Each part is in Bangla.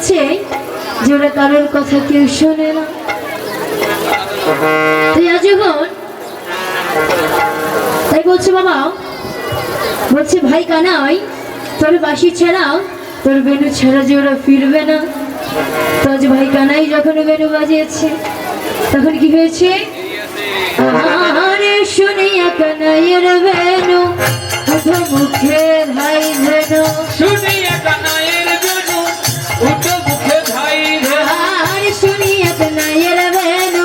বলছে যে ওরা কারোর কথা কেউ শোনে না। তাই বলছে বাবা, বলছে ভাই কানাই তোর বাঁশি ছাড়া তোর বেনু ছাড়া যে ওরা ফিরবে না। তো আজ ভাই কানাই যখন বেনু বাজিয়েছে তখন কি হয়েছে? আরে শুনিয়া কানাইয়ের বেনু উঠো মুখে ভাই ধেনু, শুনিয়া কানাইয়ের বেনু উঠো মুখে ভাই ধেনু, আরে শুনিয়া কানাইয়ের বেনু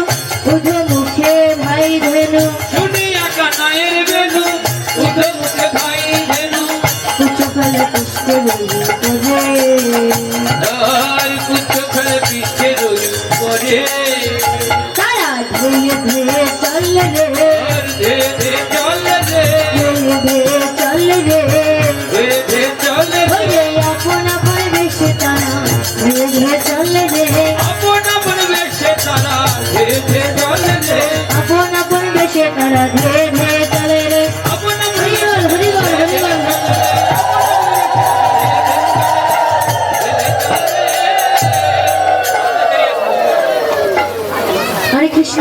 উঠো মুখে ভাই ধেনু, শুনিয়া কানাইয়ের বেনু উঠো মুখে ভাই ধেনু, উচ্চ ফলে পুষ্পে রইল পরে, আর কুচ্ছ ফেলে পিছে রইল পরে, তারা ধেয়ে ধেয়ে চলে রে, ধে ধে চলে রে, ধেয়ে ধেয়ে চলে রে, ধে ধে চলে রে, ওরে আপন আপন বেশে তারা ধেয়ে ধেয়ে চলে রে, আপন আপন বেশে তারা ধে ধে চলে রে, আপন আপন বেশে তারা ধেয়ে ধেয়ে চলে রে। আপন আপন হরি বল হরি বল হরি বল। হরে কৃষ্ণ।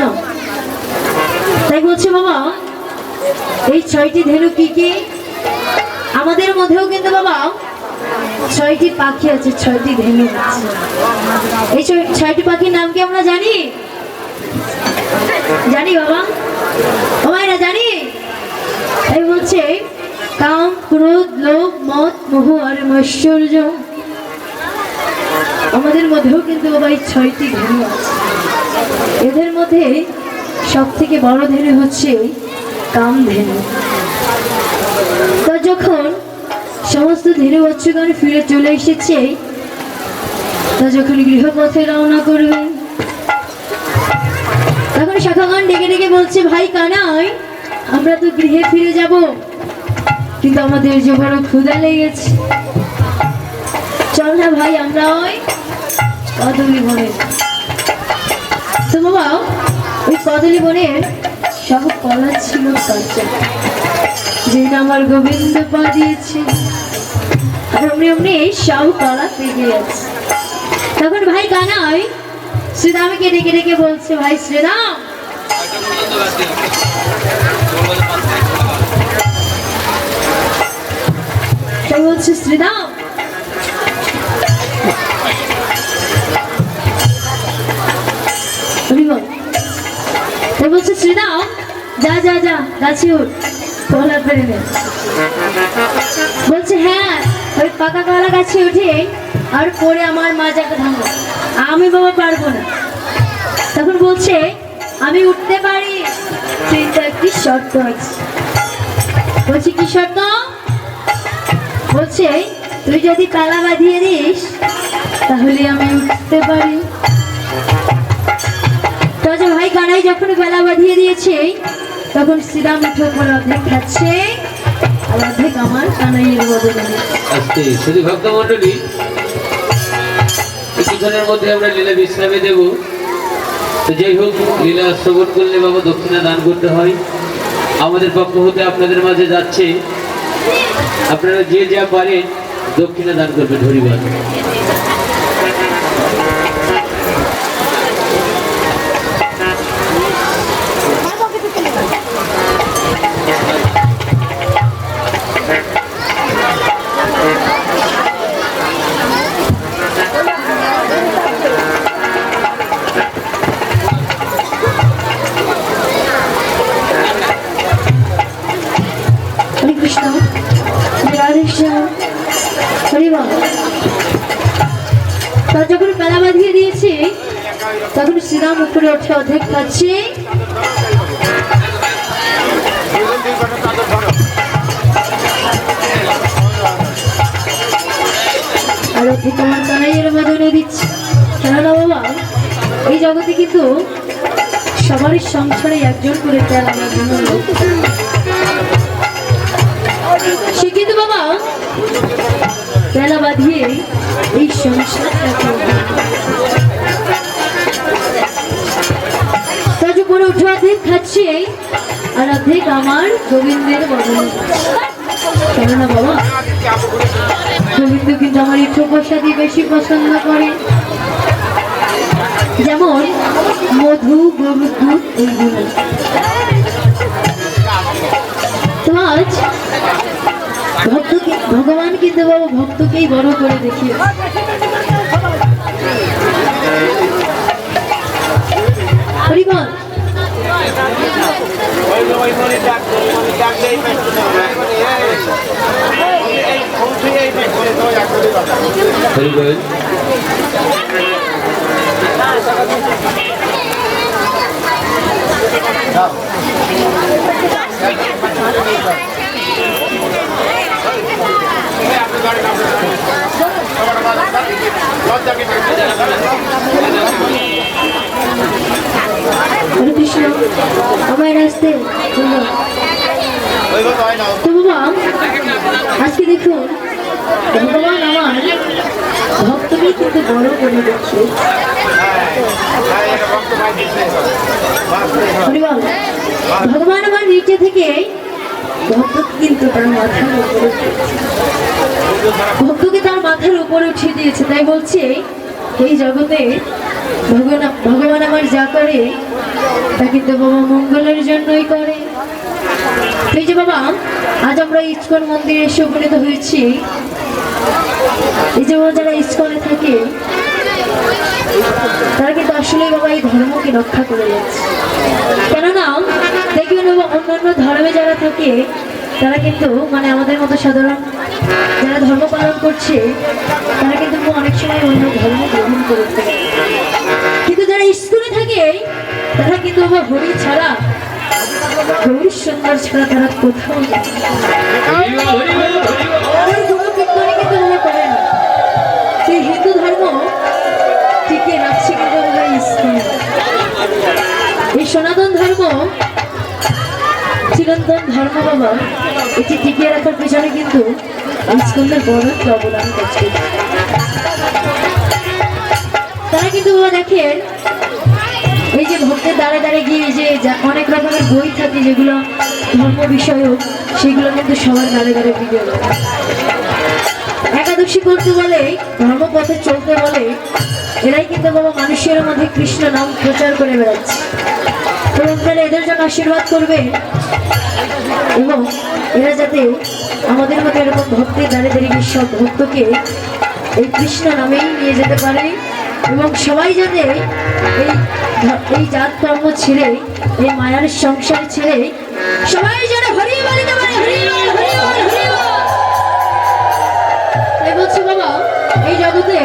তাই বলছে বাবা, এই 6টি ধেনু কি কি? আমাদের মধ্যেও কিন্তু বাবা 6টি পাখি আছে, 6টি ধেনু আছে। এই 6টি পাখির নাম কি আমরা জানি? জানি বাবা, না জানি। তাই বলছে কাম, ক্রোধ, লোভ, মদ, মোহ আর ঐশ্বর্য। আমাদের মধ্যেও কিন্তু বাবা এই 6টি ধেনু আছে। এদের মধ্যে সব থেকে বড় ধেনু হচ্ছে কামধেনু। তো যখন সমস্ত ধেনু বাচ্চাগণ ফিরে চলে এসেছে, তা যখন গৃহপথে রওনা করবে তখন শাখাগণ ডেকে ডেকে বলছে ভাই কানাই আমরা তো গৃহে ফিরে যাব, কিন্তু আমাদের যে বড় ক্ষুধা লেগেছে, চল না ভাই আমরা ওই কদলী বনে। তো বাবা ওই কদলী বনের সব কলা ছিল কাঁচা, যেটা আমার গোবিন্দ পা দিয়েছে, আর অমনি অমনি সব কলা পেকে গেছে। তখন ভাই কানাই শ্রীরামকে ডেকে ডেকে বলছে ভাই শ্রীরাম, তাই বলছে শ্রীরাম তাই বলছে শ্রীরাম যা যা যা গাছে উঠ, কলা পেরে নে। বলছে হ্যাঁ ওই পাকা কলা গাছে উঠে আর পরে আমার মাজাকে ভাঙো, আমি বাবা পারবো না। তখন বলছে আমি উঠতে পারি, কিন্তু একটি শর্ত আছে। বলছি কি শর্ত? বলছে তুই যদি তালা বাঁধিয়ে দিস তাহলে আমি উঠতে পারি। তো ভাই কানাই যখন বেলা বাঁধিয়ে দিয়েছে তখন শ্রীরাম উঠে পরে অর্ধেক খাচ্ছে আর অর্ধেক আমার কানাইয়ের বদলে। আজকে শুধু ভক্ত মন্ডলী কিছুক্ষণের মধ্যে আমরা লীলা বিশ্রামে দেব। তো যাই হোক, লীলা শ্রবণ করলে বাবা দক্ষিণা দান করতে হয়। আমাদের পক্ষ হতে আপনাদের মাঝে যাচ্ছে, আপনারা যে যা পারেন দক্ষিণা দান করবেন। ধন্যবাদ। যখন বেলা বাঁধিয়ে দিয়েছে তখন শ্রীরাম উপরে উঠে অর্ধেক খাচ্ছে আর অর্ধেক আমার কানাইয়ের বদলে দিচ্ছে। কেননা বাবা এই জগতে কিন্তু সবারই সংসারে একজন করে তেল আনার জন্য সে কিন্তু বাবা বেলা বাঁধিয়ে এই সংসারটাকে করে উঠে অর্ধেক খাচ্ছে আর অর্ধেক আমার গোবিন্দের বদলে। কেননা বাবা গোবিন্দ কিন্তু আমার একটু প্রসাদই বেশি পছন্দ করে, যেমন মধু, গরুর দুধ, এইগুলো। তো আজ ভগবান কিন্তু বাবা ভক্তকেই বড় করে দেখিয়েছে। হরিবল। হরিবল। হরে কৃষ্ণ, আমায় রাস্তে তো বাবা আজকে দেখুন ভগবান আমার ভক্তকে কিন্তু বড় করে দেখছে। ভগবান আমার নিচে থেকে ভক্তকে কিন্তু তার মাথার উপরে ভক্তকে তার মাথার উপরে উঠিয়ে দিয়েছে। তাই বলছে এই জগতে ভগবান আমার যা করে তা কিন্তু বাবা মঙ্গলের জন্যই করে। এই যে বাবা আজ আমরা ইস্কন মন্দিরে এসে উপনীত হয়েছি, এই যে যারা ইস্কনে থাকে তারা কিন্তু আসলে বাবা এই ধর্মকে রক্ষা করে যাচ্ছে। কেননা দেখবেন বাবা অন্যান্য ধর্মে যারা থাকে তারা কিন্তু মানে আমাদের মতো সাধারণ যারা ধর্ম পালন করছে তারা কিন্তু অনেক সময় অন্য ধর্ম গ্রহণ করে থাকে, কিন্তু যারা ইস্কনে থাকে তারা কিন্তু বাবা হরি ছাড়া গৌরী সুন্দর ছাড়া তারা কোথাও করে না। হিন্দু ধর্ম টিকে রাখছে কিন্তু আমরা ইস্কনে। এই সনাতন ধর্ম চিরন্তন ধর্ম বাবা এটি টিকিয়ে রাখার পেছনে কিন্তু ইস্কনের বড় একটা অবদান করছে। তারা কিন্তু বাবা দেখেন এই যে ভক্তের দ্বারে দ্বারে গিয়ে যে অনেক রকমের বই থাকে যেগুলো ধর্ম বিষয়ক, সেগুলো কিন্তু সবার দ্বারে দ্বারে ভিডিও একাদশী করতে বলে, ধর্মপথে চলতে বলে, এরাই কিন্তু বাবা মানুষের মধ্যে কৃষ্ণ নাম প্রচার করে বেড়াচ্ছে। তো আপনারা এদের জন্য আশীর্বাদ করবে এবং এরা যাতে আমাদের মধ্যে এরকম ভক্তের দ্বারে দ্বারে গিয়ে সব ভক্তকে এই কৃষ্ণ নামেই নিয়ে যেতে পারে এবং সবাই যাতে এই জাত কর্ম ছেড়ে এই মায়ার সংসার ছেড়ে সবাই যেন হরি বলিতে পারে। তাই বলছি বাবা এই জগতে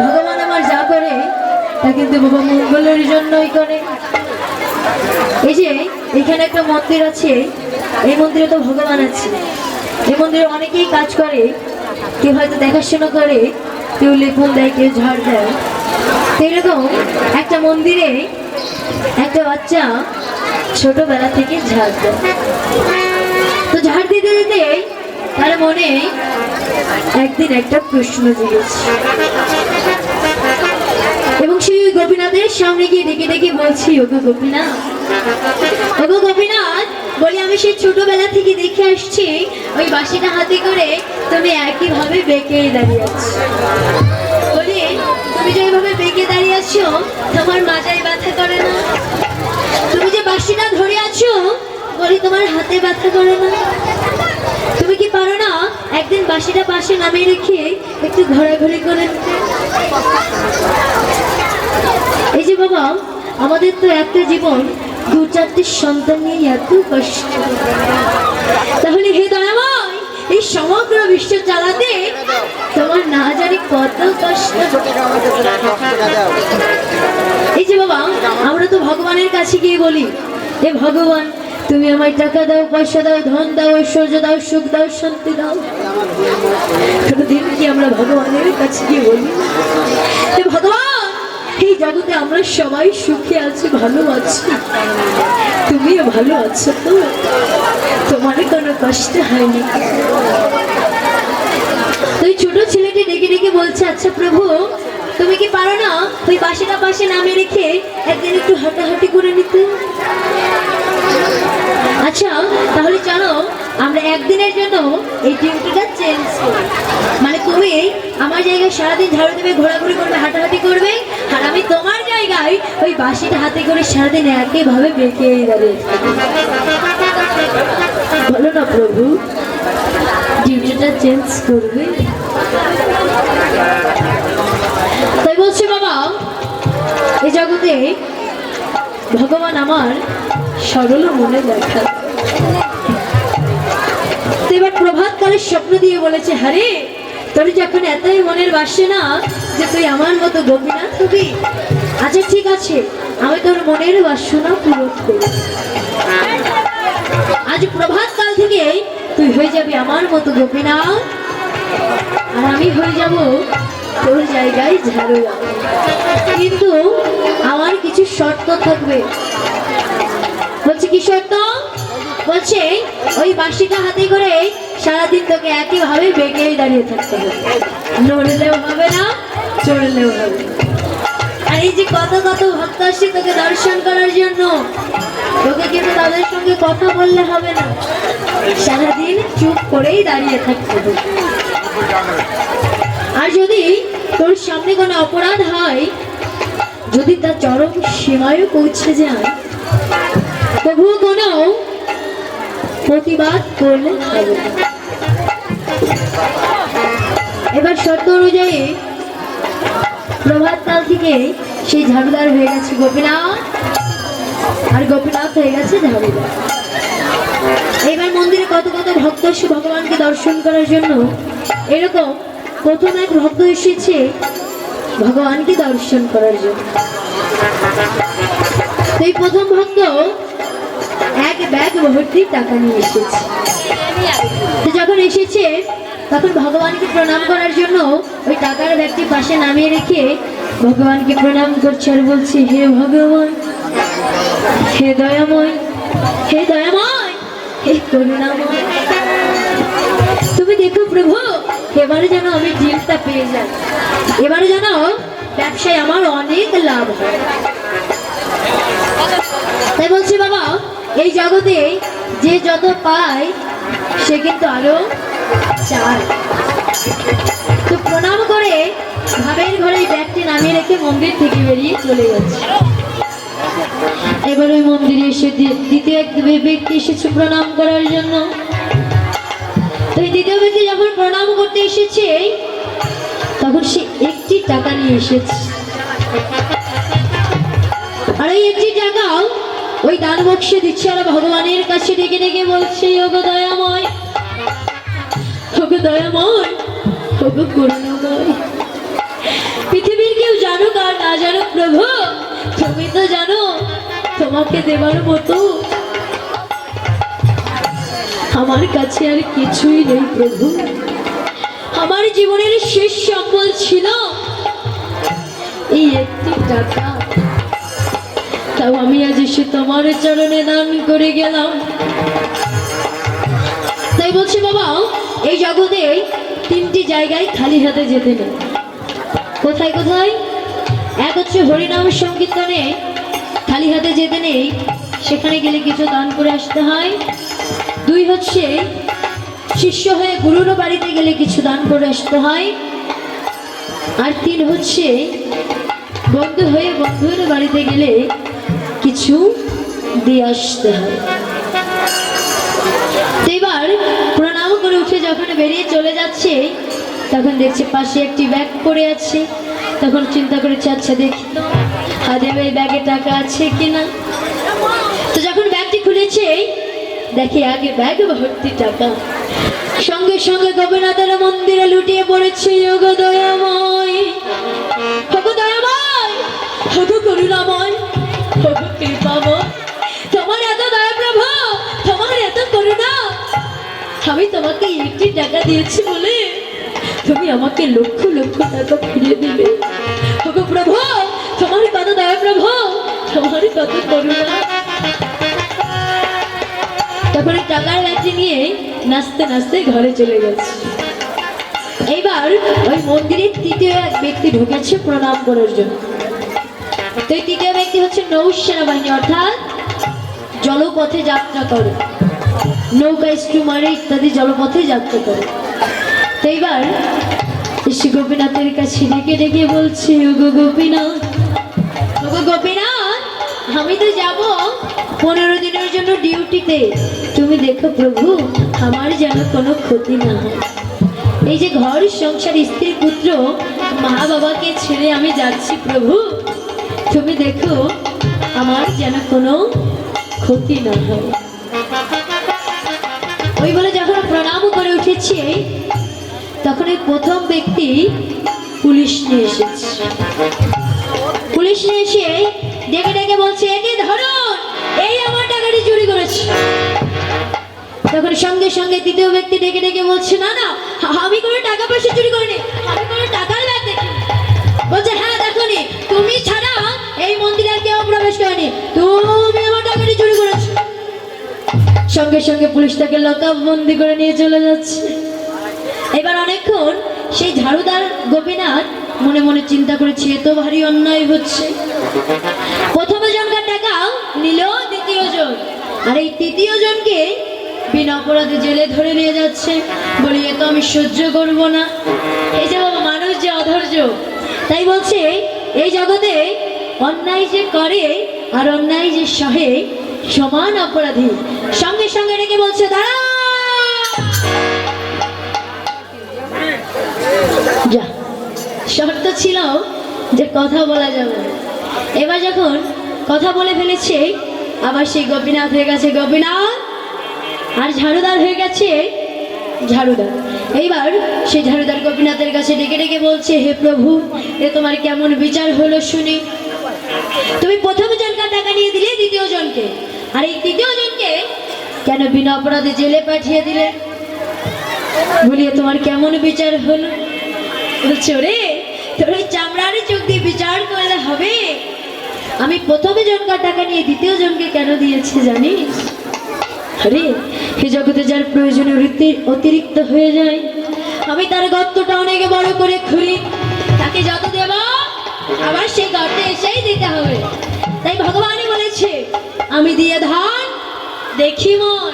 ভগবান আমার যা করে তা কিন্তু বাবা মঙ্গলের জন্যই করে। এই যে এখানে একটা মন্দির আছে, এই মন্দিরে তো ভগবান আছে। এই মন্দিরে অনেকেই কাজ করে, কেউ হয়তো দেখাশোনা করে, কেউ লেপন দেয়, কেউ ঝাড় দেয়। এরকম একটা মন্দিরে একটা বাচ্চা ছোটবেলা থেকে ঝাড় দেয়। তো ঝাড় দিতে দিতে তার মনে একদিন একটা প্রশ্ন জেগেছে এবং সেই গোপীনাথের সামনে গিয়ে ডেকে ডেকে বলছি, ওগো গোপীনাথ, ওগো গোপীনাথ, বলি আমি সেই ছোটবেলা থেকে দেখে আসছি ওই বাঁশিটা হাতে করে তুমি একইভাবে বেঁকেই দাঁড়িয়ে আছো। বলি তুমি যে এইভাবে বেঁকে দাঁড়িয়ে আছো তোমার মাজায় ব্যথা করে না? তুমি যে বাঁশিটা ধরে আছো বলি তোমার হাতে ব্যথা করে না? তুমি কি পারো না একদিন বাঁশিটা পাশে নামিয়ে রেখে একটু ঘোরাঘুরি করে? এই যে বাবা আমাদের তো একটা জীবন, দু চারটি সন্তান নিয়ে এত কষ্ট, তাহলে হে দয়াময় এই সমগ্র বিশ্ব চালাতে তোমার না জানি কত কষ্ট। এই যে বাবা আমরা তো ভগবানের কাছে গিয়ে বলি, হে ভগবান তুমি আমায় টাকা দাও, পয়সা দাও, ধন দাও, ঐশ্বর্য দাও, সুখ দাও, শান্তি দাও। কোনদিন কি আমরা ভগবানের কাছে গিয়ে বলি হে ভগবান এই জগতে আমরা সবাই সুখে আছি, ভালো আছি, তুমিও ভালো আছো তো? তোমার কোনো কষ্ট হয়নি? তুই ছোট ছেলেটি ডেকে ডেকে বলছে, আচ্ছা প্রভু তুমি কি পারো না ওই বাঁশিটা পাশে নামে রেখে একদিন একটু হাঁটাহাঁটি করে নিতে? আচ্ছা তাহলে চলো আমরা একদিনের জন্য এই ডিউটিটা চেঞ্জ করি। মানে তুমি আমার জায়গায় সারাদিন ঝাড়ু দেবে, ঘোরাঘুরি করবে, হাঁটাহাঁটি করবে, আর আমি তোমার জায়গায় ওই বাঁশিটা হাতে করে সারাদিন একইভাবে বেঁকে দাঁড়িয়ে বলো না প্রভু, ডিউটিটা চেঞ্জ করবে? তাই বলছি বাবা, এই জগতে ভগবান আমার সরল মনে দেখা। এবার প্রভাত কালের স্বপ্ন দিয়ে বলেছে, হারে তোর যখন এতই মনের বাসনা যে তুই আমার মতো গোপীনাথ হবি, আচ্ছা ঠিক আছে, আমি তোর মনের বাসনা পূরণ করি। আজ প্রভাত কাল থেকে তুই হয়ে যাবি আমার মতো গোপীনাথ, আর আমি হয়ে যাব তোর জায়গায় ঝাড়ু। কিন্তু আমার কিছু শর্ত থাকবে। বলছে কি শর্ত? বলছে ওই বাঁশিটা হাতে করে সারাদিন তোকে একইভাবে বেঁকেই দাঁড়িয়ে থাকতে হবে, নড়লেও হবে না, চড়লেও হবে। আর এই যে কত কত ভক্ত আসছে তোকে দর্শন করার জন্য, তোকে কিন্তু তাদের সঙ্গে কথা বললে হবে না, সারাদিন চুপ করেই দাঁড়িয়ে থাকতে হবে। আর যদি তোর সামনে কোনো অপরাধ হয়, যদি তার চরম সীমায় পৌঁছে যায়, তবুও কোনো প্রতিবাদ করলে হবে না। এবার শর্ত অনুযায়ী প্রভাত কাল থেকে সেই ঝাড়ুদার হয়ে গেছে গোপীনাথ, আর গোপীনাথ হয়ে গেছে ঝাড়ুদার। এবার মন্দিরে কত কত ভক্ত এসে ভগবানকে দর্শন করার জন্য। এরকম প্রথম এক ভক্ত এসেছে ভগবানকে দর্শন করার জন্য। সেই প্রথম ভক্ত এক ব্যাগ ভর্তি টাকা নিয়ে এসেছে। যখন এসেছে তখন ভগবানকে প্রণাম করার জন্য ওই টাকার ব্যাগটি পাশে নামিয়ে রেখে ভগবানকে প্রণাম করছে আর বলছে, হে ভগবান, হে দয়াময়, হে দয়াময়, হে করুণাময়, তুমি দেখো প্রভু, এবারে যেন আমি ডিলটা পেয়ে যাই, এবারে যেন ব্যবসায় আমার অনেক লাভ হয়। তাই বলছি বাবা, এই জগতে যে যত পায় সে কিন্তু আরো চায়। তো প্রণাম করে ভাবের ঘরে ব্যাগটি নামিয়ে রেখে মন্দির থেকে বেরিয়ে চলে গেছে। এবার ওই মন্দিরে এসে দ্বিতীয় এক ব্যক্তি এসেছে প্রণাম করার জন্য। তো এই দ্বিতীয় ব্যক্তি যখন প্রণাম করতে এসেছে তখন সে একটি টাকা নিয়ে এসেছে, আর এই একটি টাকাও ওই দান বক্সে দিচ্ছে, আর ভগবানের কাছে ডেকে ডেকে বলছে, ওগো দয়াময়, ওগো দয়াময়, ওগো করুণাময়, পৃথিবীর কেউ জানুক আর না জানুক প্রভু, তুমি তো জানো, তোমাকে দেবার মতো আমার কাছে আর কিছুই নেই প্রভু। আমার জীবনের শেষ সম্বল ছিল এই একটি টাকা, তাও আমি আজ এসে তোমার চরণে দান করে গেলাম। তাই বলছি বাবা, এই জগতে তিনটি জায়গায় খালি হাতে যেতে নেই। কোথায় কোথায়? এক হচ্ছে হরিনাম সংকীর্তনে খালি হাতে যেতে নেই, সেখানে গেলে কিছু দান করে আসতে হয়। দুই হচ্ছে শিষ্য হয়ে গুরুর বাড়িতে গেলে কিছু দান করে আসতে হয়। আর তিন হচ্ছে বন্ধু হয়ে বন্ধুর বাড়িতে গেলে কিছু দিয়ে আসতে হয়। এবার প্রণাম করে উঠে যখন বেরিয়ে চলে যাচ্ছে তখন দেখছে পাশে একটি ব্যাগ পড়ে আছে। তখন চিন্তা করেছে, আচ্ছা দেখি তো আদেব এই ব্যাগে টাকা আছে কিনা। তো যখন ব্যাগটি খুলেছে দেখে আগে ব্যাগ ভর্তি টাকা। সঙ্গে সঙ্গে গোপীনাথের মন্দিরে লুটিয়ে পড়েছে, ওগো দয়াময়, ওগো দয়াময়, ওগো করুণাময়, ওগো কৃপাময়, তোমার এত দয়া প্রভু, তোমার এত করুণা, আমি তোমাকে একটি টাকা দিয়েছি বলে তুমি আমাকে লক্ষ লক্ষ টাকা ফিরিয়ে দিবে। ওগো প্রভু, তোমার কত দয়া প্রভু, তোমার কত করুণা। তখন টাকার ব্যাগটি নিয়ে নাচতে নাচতে ঘরে চলে গেছে। এইবার ওই মন্দিরে তৃতীয় এক ব্যক্তি ঢুকেছে প্রণাম করার জন্য। তো এই তৃতীয় ব্যক্তি হচ্ছে নৌ সেনাবাহিনী, অর্থাৎ জলপথে যাত্রা করে। নৌকা স্টিমারে ইত্যাদি জলপথে যাত্রা করে। তো এইবার শ্রী গোপীনাথের কাছে ডেকে ডেকে বলছে, ওগো গোপীনাথ, ওগো গোপীনাথ, আমি তো যাব 15 দিনের জন্য ডিউটিতে। তুমি দেখো প্রভু, আমার যেন কোনো ক্ষতি না হয়। এই যে ঘর সংসার, স্ত্রী পুত্র মা বাবাকে ছেড়ে আমি যাচ্ছি প্রভু, তুমি দেখো আমার যেন কোনো ক্ষতি না হয়। ওই বলে যখন প্রণাম করে উঠেছি, তখন এই প্রথম ব্যক্তি পুলিশ নিয়ে এসেছে। পুলিশ নিয়ে এসে ডেকে ডেকে বলছে, একে ধরুন, এই আমার টাকাটি চুরি করেছে। তখন সঙ্গে সঙ্গে দ্বিতীয় ব্যক্তি ডেকে ডেকে বলছে, না না, আমি কোনো টাকা পয়সা চুরি করিনি, আমি কোনো টাকার ব্যাগ দেখিনি। বলছে, হ্যাঁ দেখনি, তুমি ছাড়া এই মন্দিরে আর কেউ প্রবেশ করেনি, তুমি আমার টাকাটি চুরি করেছো। সঙ্গে সঙ্গে পুলিশ তাকে লকআপ বন্দি করে নিয়ে চলে যাচ্ছে। এবার অনেকক্ষণ সেই ঝাড়ুদার গোপীনাথ মনে মনে চিন্তা করেছে, এ তো ভারী অন্যায় হচ্ছে। প্রথম জনকার টাকা নিল দ্বিতীয় জন, আর এই তৃতীয় জনকে বিনা অপরাধে জেলে ধরে নিয়ে যাচ্ছে। বলি, এ তো আমি সহ্য করব না। এই যে বাবা, মানুষ যে অধৈর্য, তাই বলছে এই জগতে অন্যায় যে করে আর অন্যায় যে সহে সমান অপরাধী। সঙ্গে সঙ্গে ডেকে বলছে, দাঁড়া, যা। শর্ত ছিল যে কথা বলা যাবে। এবার যখন কথা বলে ফেলেছে, আবার সেই গোপীনাথ হয়ে গেছে গোপীনাথ, আর ঝাড়ুদার হয়ে গেছে ঝাড়ুদার। এইবার সেই ঝাড়ুদার গোপীনাথের কাছে ডেকে ডেকে বলছে, হে প্রভু, এ তোমার কেমন বিচার হলো শুনি। তুমি প্রথম জনকার টাকা নিয়ে দিলে দ্বিতীয় জনকে, আর এই তৃতীয় জনকে কেন বিনা অপরাধে জেলে পাঠিয়ে দিলে? বলিয়ে তোমার কেমন বিচার হলো? বলছো, রে তোর ওই চামড়ার চোখ দিয়ে বিচার করলে হবে? আমি প্রথমে জনকার টাকা নিয়ে দ্বিতীয় জনকে কেন দিয়েছি জানিস? আরে এ জগতে যার প্রয়োজনে অতিরিক্ত হয়ে যায়, আমি তার গর্তটা অনেক বড় করে খুঁড়ি, তাকে যত দেব আবার সেই গর্তে এসেই দিতে হবে। তাই ভগবানই বলেছে, আমি দিয়ে ধান দেখি মন,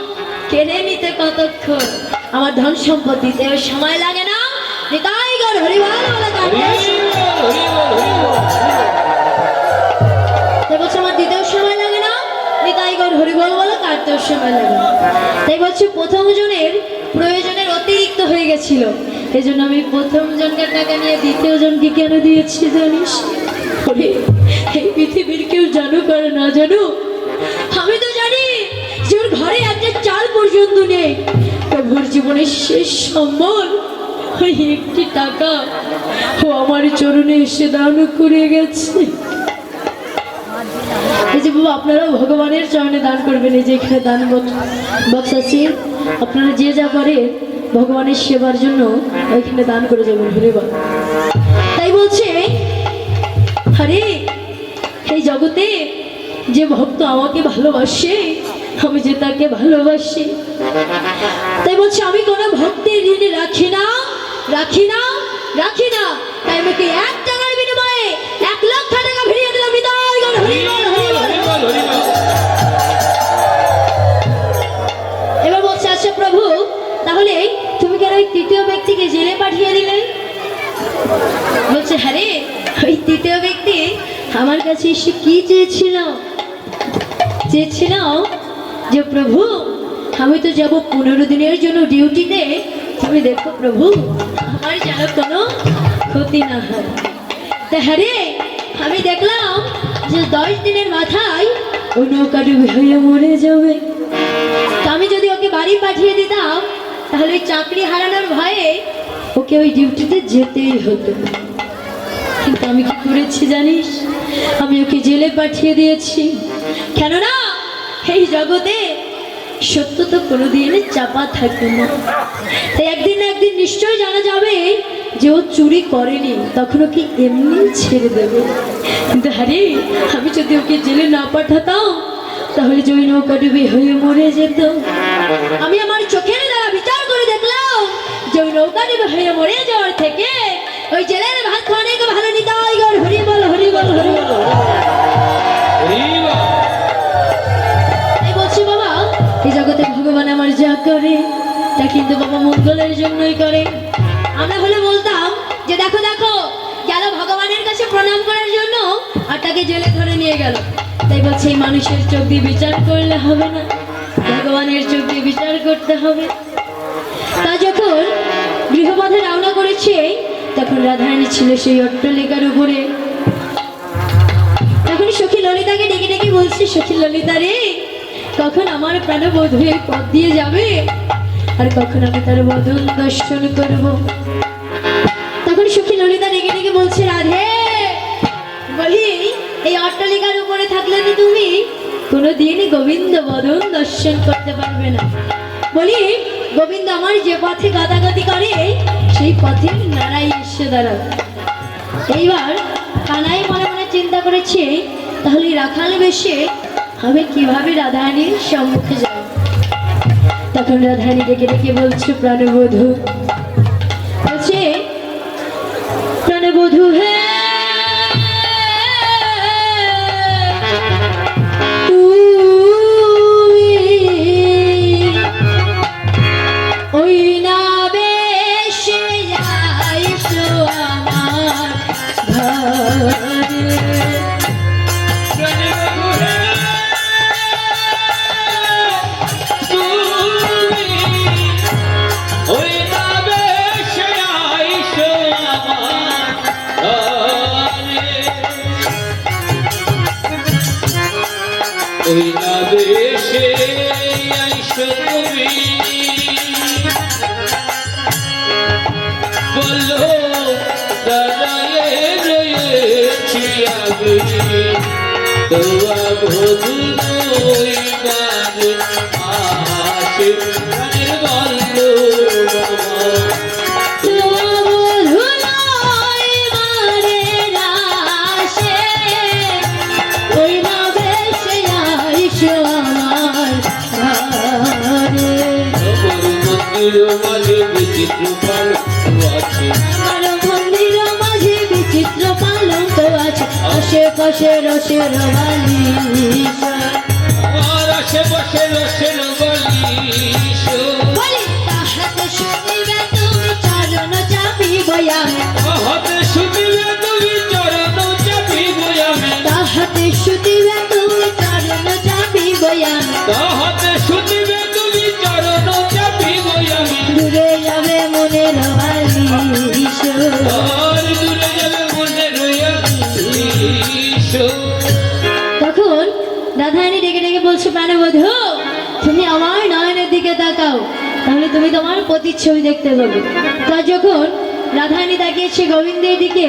কেড়ে নিতে কতক্ষণ। আমার ধন সম্পদ দিতেও সময় লাগে না। নিতাই গৌর হরিবল বলে বলছে, আমার দিতেও সময় লাগে না, নিতাই গৌর হরিবল বলে কাটতেও সময় লাগে না। তাই বলছে প্রথম জনের প্রয়োজনের অতিরিক্ত হয়ে গেছিল, এই জন্য আমি প্রথম জনকার টাকা নিয়ে দ্বিতীয় জনকে কেন দিয়েছি জানিস? এই পৃথিবীর কেউ জানুক আর না জানুক, আমি তো জানি যে ওর ঘরে একটা চাল পর্যন্ত নেই। প্রভুর জীবনের শেষ সম্বল ওই একটি টাকা ও আমার চরণে এসে দান করে গেছে। এই যে বাবা, আপনারাও ভগবানের চরণে দান করবেন। এই যে এখানে দান বক্স আছে, আপনারা যে যা করে ভগবানের সেবার জন্য ওইখানে দান করে যাবেন। হরিবল। তাই বলছে, আরে এই জগতে যে ভক্ত আমাকে ভালোবাসে, আমি যে তাকে ভালোবাসি। তাই বলছে, আমি কোনো ভক্তের ঋণ রাখি না, রাখি না, রাখি না। তাই আমাকে 1 টাকার বিনিময়ে 1 লক্ষ টাকা ফিরিয়ে দিলাম। এবার বলছে, আচ্ছা প্রভু, তাহলে তুমি কেন ওই তৃতীয় ব্যক্তিকে জেলে পাঠিয়ে দিলে? বলছে, হ্যাঁ রে, ওই তৃতীয় ব্যক্তি আমার কাছে এসে কি চেয়েছিল? চেয়েছিল যে প্রভু, আমি তো যাব 15 দিনের জন্য ডিউটিতে, তুমি দেখো প্রভু আমার যেন কোনো ক্ষতি না হয়। তা হ্যাঁ রে, আমি দেখলাম যে 10 দিনের মাথায় ও নৌকা ডুবে হয়ে মরে যাবে। তা আমি যদি ওকে বাড়ি পাঠিয়ে দিতাম, তাহলে ওই চাকরি হারানোর ভয়ে ওকে ওই ডিউটিতে যেতেই হতো। কিন্তু আমি কি করেছি জানিস? আমি ওকে জেলে পাঠিয়ে দিয়েছি। কেননা এই জগতে সত্য তো কোনোদিন চাপা থাকে না। তাই একদিন না একদিন নিশ্চয় জানা যাবে যে ও চুরি করেনি, তখন ওকে এমনি ছেড়ে দেবে। কিন্তু আরে, আমি যদি ওকে জেলে না পাঠাতাম, তাহলে যে ওই নৌকা ডুবে হয়ে মরে যেত। আমি আমার চোখের দ্বারা বিচার করে দেখলাম যে ওই নৌকা ডুবে হয়ে মরে যাওয়ার থেকে ওই জেলের ভাত অনেক ভালো। নিতাই গৌর হরিবল, হরিবল, হরিবল। এই বলছি বাবা, এই জগতে ভগবান আমার যা করে তা কিন্তু বাবা মঙ্গলের জন্যই করে। আমরা হলে বলতাম যে দেখো দেখো গেল ভগবানের কাছে প্রণাম করার জন্য আর তাকে জেলে ধরে নিয়ে গেল। তাই বলছে এই মানুষের চোখ দিয়ে বিচার করলে হবে না, ভগবানের চোখ দিয়ে বিচার করতে হবে। তা যখন গৃহপথে রওনা করেছে তখন রাধারানী ছিল সেই অট্টালিকার উপরে। তখন সখী ললিতাকে ডেকে ডেকে বলছে, সখী ললিতা রে, কখন আমার প্রাণবধূ এই পথ দিয়ে যাবে আর কখন আমি তার বদন দর্শন করব। তখন সখী ললিতা ডেকে ডেকে বলছে, রাধে বলি এই অট্টালিকার উপরে থাকলে তো তুমি কোনোদিন গোবিন্দ বদন দর্শন করতে পারবে না। বলি গোবিন্দ আমার যে পথে গাদাগাদি করে সেই পথে নারাই এসে দাঁড়াবে। এইবার কানাই মনে মনে চিন্তা করেছে, তাহলে রাখাল বেশে আমি কিভাবে রাধারানীর সম্মুখে যাব। তখন রাধারানী ডেকে ডেকে বলছে, প্রাণবধূ বলছে, প্রাণবধূ হে ওই না বেশে আইসো আমার ঘরে। ওই না দেশে আইসো তুমি বলো দাঁড়ায়ে রয়েছি আগে তোয়া বধূ নই বাজে আসে প্রাণের বন্ধু মাঝে বিচিত্র পালক আছে, মন্দির মাঝে বিচিত্র পালক আছে, আশেপাশে রসের বালিশ, আর আশেপাশে রসের বালিশ। বলি তাহাতে শুনিবে তুমি চরণ চাপিব আমি, তাহাতে শুনিবে তুমি চরণ চাপিব আমি, তাহাতে শুনিবে তুমি চরণ চাপিব আমি, তাহাতে শুনিবে তুমি চরণ চাপিব আমি। দূরে যাবে মনের বালিশ, আর দূরে যাবে মনের বালিশ। তখন রাধারানী ডেকে ডেকে বলছো, প্রাণবধূ তুমি আমার নয়নের দিকে তাকাও, তাহলে তুমি তোমার প্রতিচ্ছবি দেখতে পাবে। তা যখন রাধারানী তাকিয়েছে গোবিন্দের দিকে,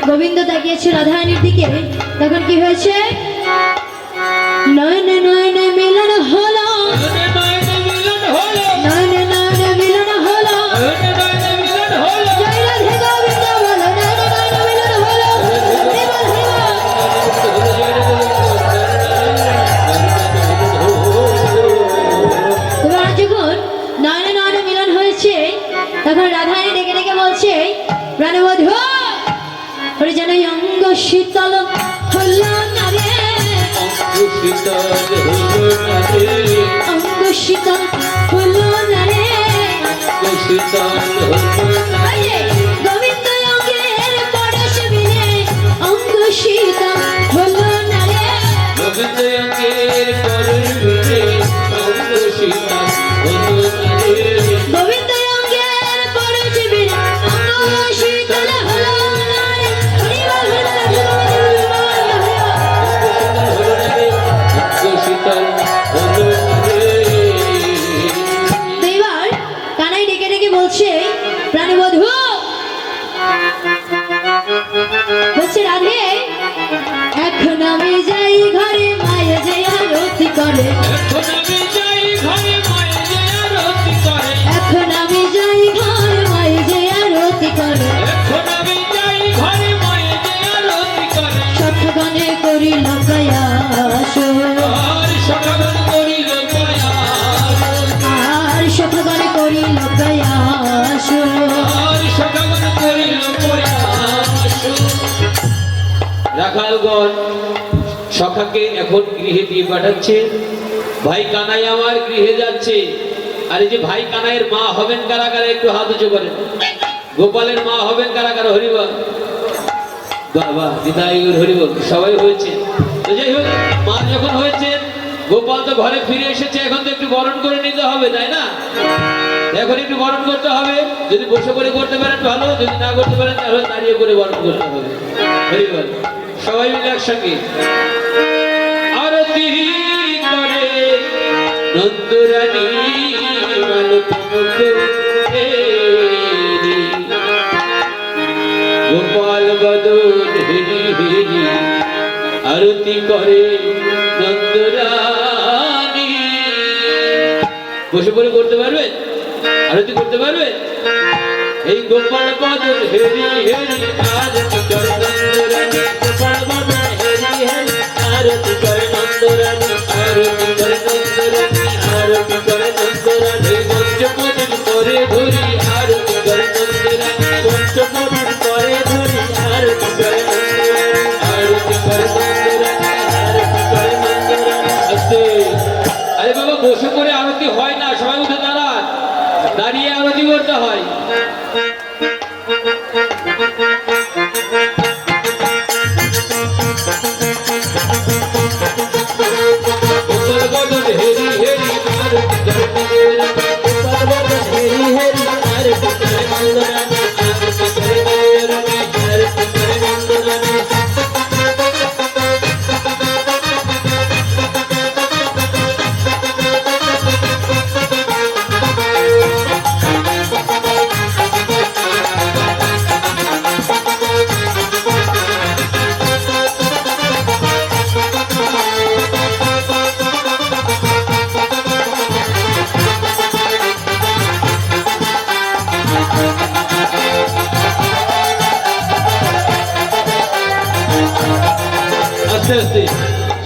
গোবিন্দ তাকিয়েছে রাধারানীর দিকে, তখন কি হয়েছে, নয়নে নয়নে মিলন হলো, নয়নে নয়নে মিলন হলো, জয় রাধে গোবিন্দ বলো, নয়নে নয়নে মিলন হলো, এবার হলো। এবার যখন নয়নে নয়নে মিলন হয়েছে তখন রাধারানী ডেকে ডেকে বলছে, প্রাণবধূ ওরে যেন অঙ্গ শীতল হলো না রে, অঙ্গ শীতল হলো না রে, গোবিন্দ অঙ্গের পরশ বিনে অঙ্গ শীতল হলো না রে, গোবিন্দ অঙ্গের পরশ বিনে অঙ্গ শীতল হলো না রে, গোবিন্দ অঙ্গের পরশ বিনে অঙ্গ শীতল হলো না রে, হরি বল হরি বল। এবার কানাই ডেকে ডেকে বলছে, প্রাণবধূ বলছে, রাধে এখন আমি যাই ঘরে মায়ে যে আরতি করে, এখন আমি যাই ঘরে মায়ে যে আরতি করে, এখন আমি যাই ঘরে মায়ে যে আরতি করে, এখন আমি যাই ঘরে মায়ে যে আরতি করে, সখগণে করিল প্রয়াস, আর সকাল করিল প্রয়াস, আর সখগণে করিল প্রয়াস, আর সকাল করিল প্রয়াস। রাখালগণ সখাকে এখন গৃহে দিয়ে পাঠাচ্ছে, ভাই কানাই আমার গৃহে যাচ্ছে, আর এই যে ভাই কানাইয়ের মা হবেন কারা কারা একটু হাত উঁচু করেন। গোপালের মা হবেন কারা কারা, হরিবল। বাবা দিদাই হরিবল, সবাই হয়েছে। তো যাই হোক, মা যখন হয়েছে, গোপাল তো ঘরে ফিরে এসেছে, এখন তো একটু বরণ করে নিতে হবে, তাই না? এখন একটু বরণ করতে হবে। যদি বসে করে করতে পারেন ভালো, যদি না করতে পারেন তাহলে দাঁড়িয়ে করে বরণ করতে হবে। হরিবল, সবাই মিলে একসঙ্গে। আরতি করে নন্দরানী গোপাল বদন হেরি হেরি, আরতি করে নন্দরানী। বসে পড়ে করতে পারবেন? আরতি করতে পারবেন? এই গোপাল বদন হেরি হেরি, আরতি করে নন্দরানী। গোপাল বদন হেরি হেরি, আরতি করে নন্দরানী। আরতি করে নন্দরানী, আরতি করে নন্দরানী। পঞ্চমদিন করে ধরি, আরতি করে নন্দরানী। পঞ্চমদিন করে ধরি, আরতি করে নন্দরানী। আরতি করে নন্দরানী, আরতি করে নন্দরানী। আস্তে। আরে বাবা, বসে করে আরতি হয় না, সবাই উঠে দাঁড়ান। দাঁড়িয়ে আরতি করতে হয়।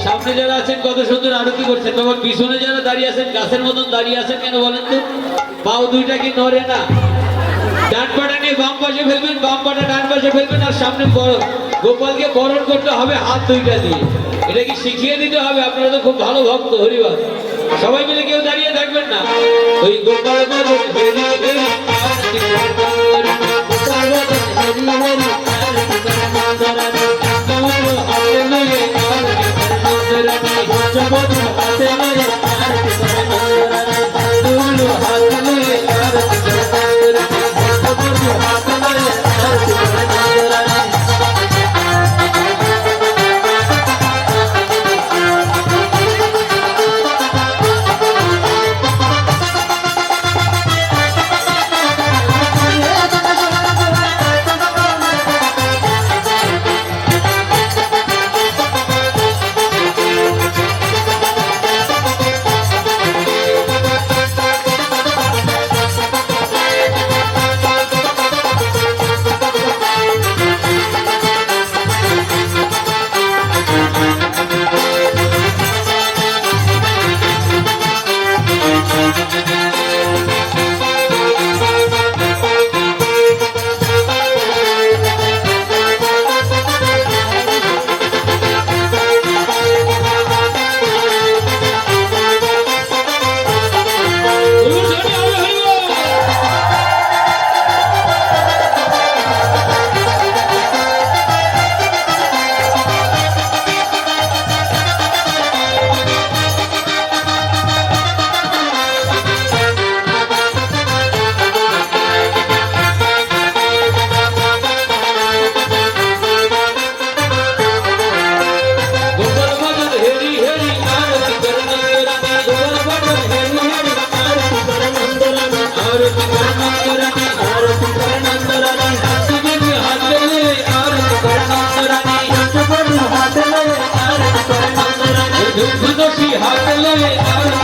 সামনে যারা আছেন কত সুন্দর আরতি করছেন বাবা, পিছনে যারা দাঁড়িয়ে আছেন গাছের মতন দাঁড়িয়ে আছেন কেন বলেন তো? পাও দুইটা কি নড়ে না? ডান পাটা নিয়ে বাম পাশে ফেলবেন, বাম পাটা ডান পাশে ফেলবেন, আর সামনে গোপালকে বরণ করতে হবে হাত দুইটা দিয়ে। এটা কি শিখিয়ে দিতে হবে? আপনারা তো খুব ভালো ভক্ত, হরিবল। সবাই মিলে কেউ দাঁড়িয়ে থাকবেন না। ওই গোপাল হাত